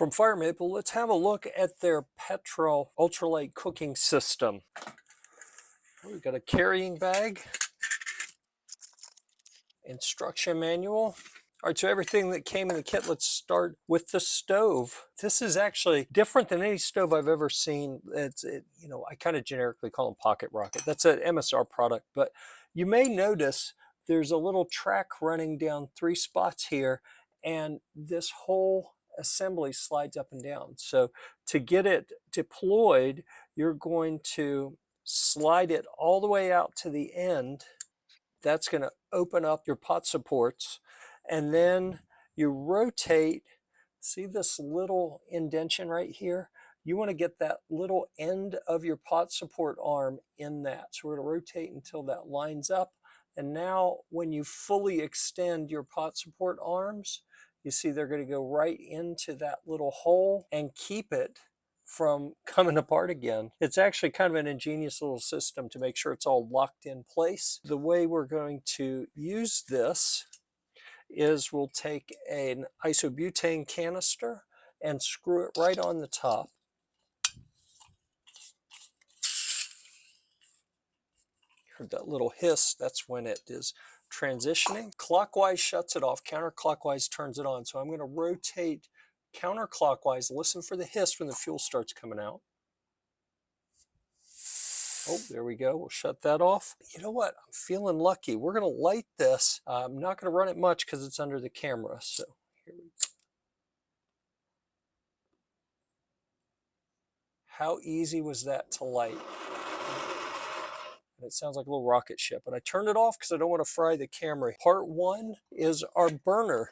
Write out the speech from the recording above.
From Firemaple, let's have a look at their Petrel Ultralight cooking system. We've got a carrying bag, instruction manual. All right, so everything that came in the kit, let's start with the stove. This is actually different than any stove I've ever seen. I kind of generically call them Pocket Rocket. That's an MSR product, but you may notice there's a little track running down 3 spots here, and this whole assembly slides up and down. So to get it deployed, you're going to slide it all the way out to the end. That's going to open up your pot supports, and then you rotate. See this little indentation right here? You want to get that little end of your pot support arm in that. So we're going to rotate until that lines up. And now when you fully extend your pot support arms, you see they're going to go right into that little hole and keep it from coming apart again. It's actually kind of an ingenious little system to make sure it's all locked in place. The way we're going to use this is we'll take an isobutane canister and screw it right on the top. Heard that little hiss? That's when it is transitioning. Clockwise shuts it off, counterclockwise turns it on. So I'm going to rotate counterclockwise. Listen for the hiss when the fuel starts coming out. Oh, there we go. We'll shut that off. You know what? I'm feeling lucky. We're going to light this. I'm not going to run it much because it's under the camera. So here we go. How easy was that to light? And it sounds like a little rocket ship. And I turned it off because I don't want to fry the camera. Part 1 is our burner.